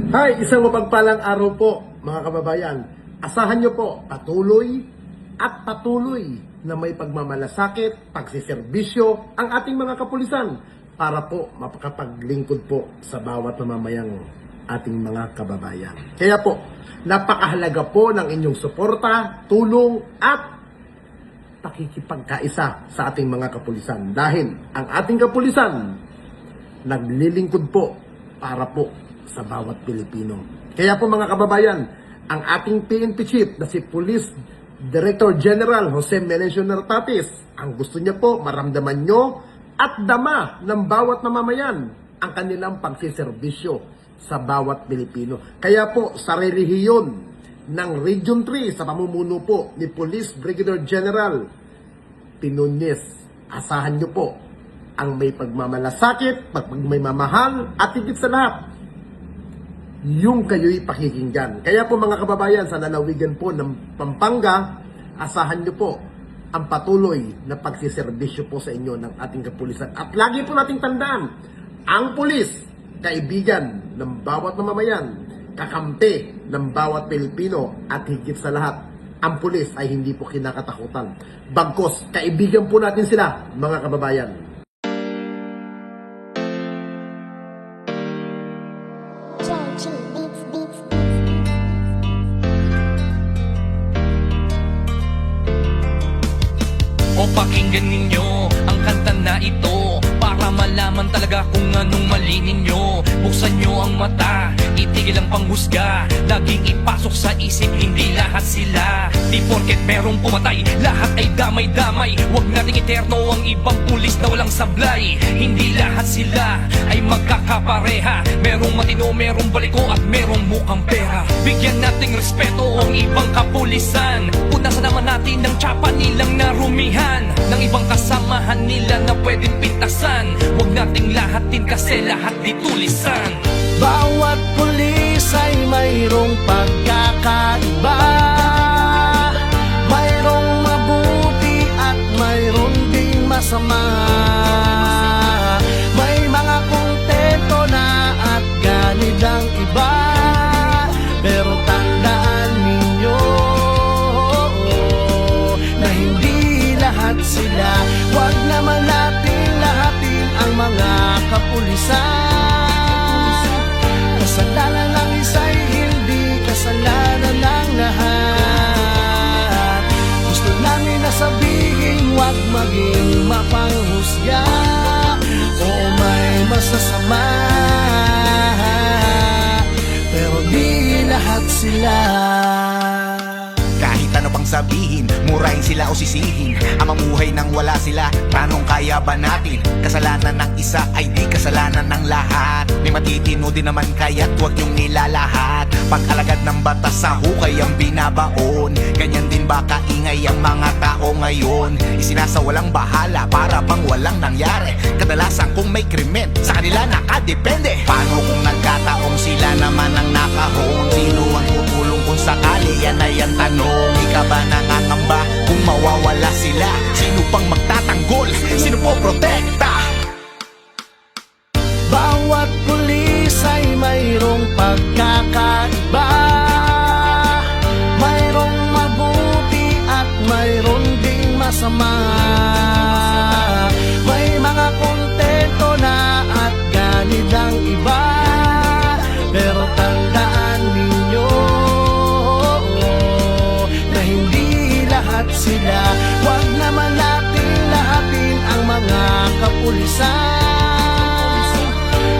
Hi, isang mapagpalang araw po mga kababayan. Asahan nyo po patuloy na may pagmamalasakit, pagsiservisyo ang ating mga kapulisan para po mapakapaglingkod po sa bawat mamamayang ating mga kababayan. Kaya po, napakahalaga po ng inyong suporta, tulong at pakikipagkaisa sa ating mga kapulisan. Dahil ang ating kapulisan naglilingkod po para po sa bawat Pilipino. Kaya po mga kababayan, ang ating PNP Chief na si Police Director General Jose Melencio Nartatis, ang gusto niya po maramdaman nyo at dama ng bawat mamamayan ang kanilang pagsiservisyo sa bawat Pilipino. Kaya po sa relihiyon ng Region 3 sa pamumuno po ni Police Brigadier General Pinuñez, asahan nyo po ang may pagmamalasakit, may mamahal at higit sa lahat yung kayo'y pakikinggan. Kaya po mga kababayan, sa lalawigan po ng Pampanga, asahan nyo po ang patuloy na pagsiservisyo po sa inyo ng ating kapulisan. At lagi po nating tandaan, ang pulis, kaibigan ng bawat mamamayan, kakampi ng bawat Pilipino, at higit sa lahat, ang pulis ay hindi po kinakatakutan. Bagkus, kaibigan po natin sila, mga kababayan. O pakinggan ninyo ang kanta na ito para malaman talaga kung anong mali ninyo. Buksan nyo ang mata, itigil ang panghusga, laging ipasok sa isip, hindi lahat sila. Di porket merong pumatay, lahat ay damay-damay. Huwag nating iterno ang ibang pulis na walang sablay. Hindi lahat sila ay magkakapareha. Merong matino, merong baliko at merong mukhang pera. Bigyan nating respeto ang ibang kapulisan. Punasan naman natin ng tsapa nilang narumihan, ng ibang kasamahan nila na pwedeng pintasan. Huwag nating lahatin kasi lahat ditulisan. Bawat pulis ay mayroong pagkakaiba, mayroong mabuti at mayroong ding masama. May mga kontento na at ganid ang iba, pero tandaan ninyo na hindi lahat sila. Huwag naman natin lahatin ang mga kapulisan. Kasalanan ng isa'y hindi kasalanan ng lahat. Gusto namin na sabihin, huwag maging mapanghusga o may masasama, pero di lahat sila. Kahit ano pang sabihin, murahin sila o sisihin, ang mamuhay nang wala sila, tanong kaya ba natin? Kasalanan ng isa ay di kasalanan ng lahat. May matitino din naman kaya't huwag yung nilalahat. Pag-alagad ng batas sa hukay ang binabaon, ganyan din ba kaingay ang mga tao ngayon? Isinasawalang bahala para bang walang nangyari. Kadalasan kung may krimen, sa kanila nakadepende. Paano kung nagkataong sila naman ang nakahon? Sino ang tutulong kung sakali? Yan ay ang tanong. Ika ba nangangamba kung mawawala sila? Sino pang magtatanggol? Sino po protekta? Bawat pulis ay mayroong pagkakaiba, mayroong mabuti at mayroong ding masama. May mga kontento na at ganid ang iba, pero tandaan ninyo na hindi lahat sila. Huwag naman natin lahatin ang mga kapulisan.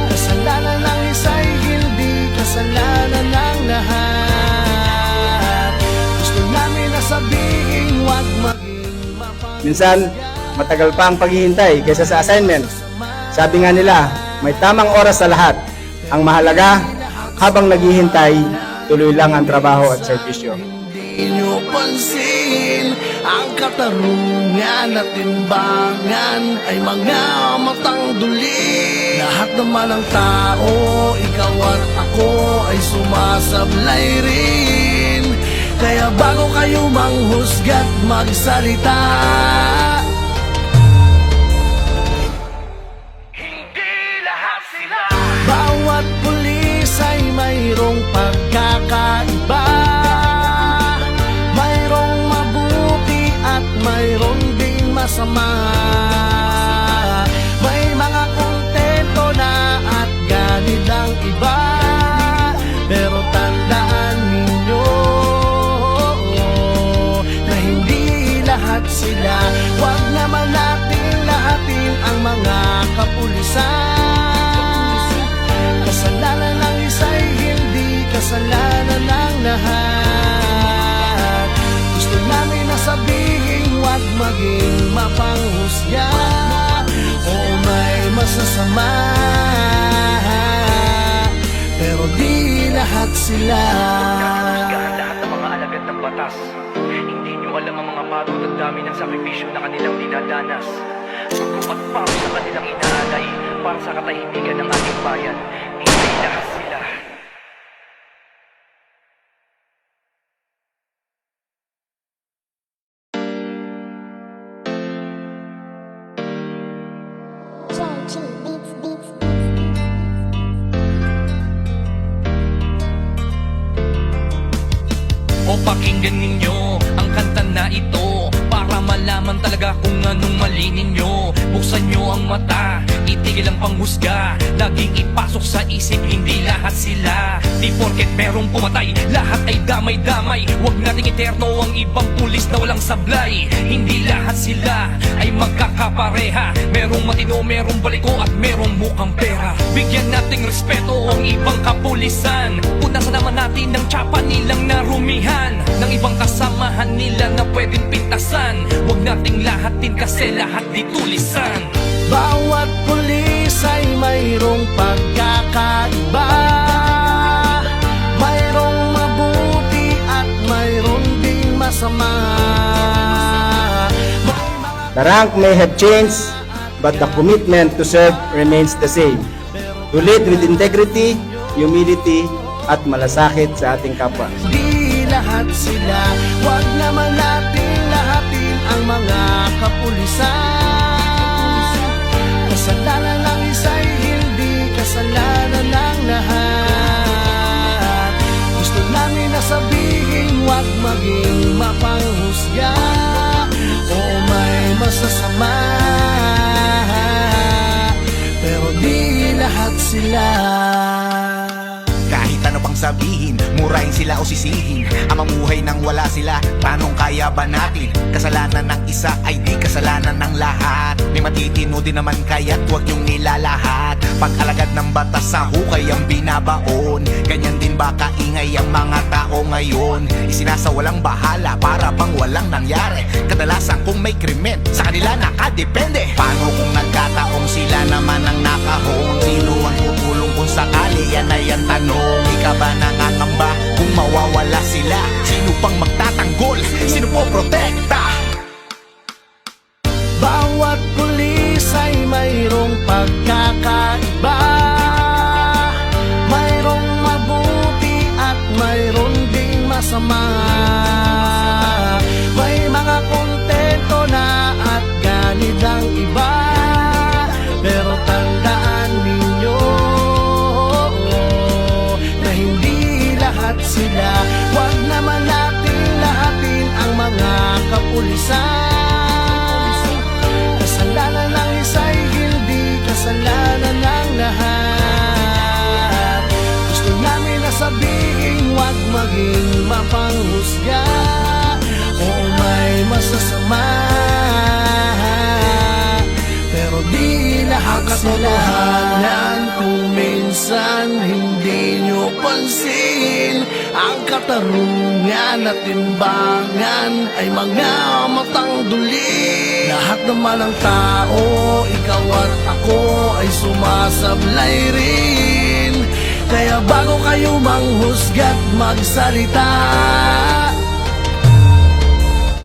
Kasalanan ng isa'y hindi kasalanan ng lahat. Gusto namin na sabihin, huwag maging mapanghusga. Minsan, matagal pa ang paghihintay kaysa sa assignment. Sabi nga nila, may tamang oras sa lahat. Ang mahalaga, habang naghihintay, tuloy lang ang trabaho at serbisyo. Hindi nyo pansin, ang katarungan at timbangan ay mga matang duli. Lahat naman ng tao, ikaw at ako ay sumasablay rin. Kaya bago kayo manghusga't magsalita, Hindi lahat sila. bawat pulis ay mayroong sila. Huwag naman natin lahatin ang mga kapulisan. Kasalanan ng isa'y hindi kasalanan ng lahat. Gusto namin na sabihin, huwag maging mapanghusga. Oo, may masasama, pero di lahat sila. Husgahan lahat ng mga alagad ng batas. Hindi nyo alam ang mga pagod at dami ng sakripisyo na kanilang dinadanas. Sugo at pawis sa kanilang inaalay para sa katahimikan ng ating bayan. Hindi lahat sila. O pakinggan ninyo ang kanta na ito para malaman talaga kung anong mali ninyo. Buksan nyo ang mata, itigil ang panghusga. Laging ipasok sa isip, hindi lahat sila. Di porket merong pumatay, lahat ay damay-damay. Huwag nating iterno ang ibang pulis na walang sablay. Hindi lahat sila ay magkakapareha. Merong matino, merong baliko at merong mukhang pera. Bigyan nating respeto ang ibang kapulisan. Punasan naman natin ng tsapa nilang narumihan, ng ibang kasamahan nila na pwedeng pintasan. Huwag nating lahatin kasi lahat di tulisan. Bawat pulis ay mayroong pagkakaiba. Mayroong mabuti at mayroong ding masama. The rank may have changed, but the commitment to serve remains the same. To lead with integrity, humility, at malasakit sa ating kapwa. Di lahat sila, huwag naman natin lahatin ang mga kapulisan. Kasalanan ng isa'y hindi kasalanan ng lahat. Gusto namin na sabihin, huwag maging mapanghusga. Oo, may masasama, pero di lahat sila. Kahit ano pang sabihin, murahin sila o sisihin, ang mamuhay nang wala sila, tanong kaya ba natin? Kasalanan ng isa ay di kasalanan ng lahat. May matitino din naman kaya't huwag yung nilalahat. Pag-alagad ng batas sa hukay ang binabaon. Ganyan din ba kaingay ang mga tao ngayon? Isinasawalang bahala para bang walang nangyari. Kadalasan kung may krimen, sa kanila nakadepende. Paano kung nagkataong sila naman ang nakahon? Sino ang tutulong kung sakali? Yan ay ang tanong. Ika ba nangangamba kung mawawala sila? Sino pang magtatanggol? Sino po protekta? Bawat pulis ay mayroong pagkakaiba. Mayroong mabuti at mayroong ding masama. May mga kontento na at ganid ang iba. Pero tandaan ninyo na hindi lahat sila. Huwag naman natin lahatin ang mga kapulisan. Kasalanan ng isa'y hindi kasalanan ng lahat. Gusto namin na sabihin, huwag maging mapanghusga. Oo, may masasama, pero di lahat sila. Kung minsan hindi nyo pansin, ang katarungan at timbangan ay mga matang duli. Lahat naman ng tao, ikaw at ako ay sumasablay rin. Kaya bago kayo manghusga't magsalita,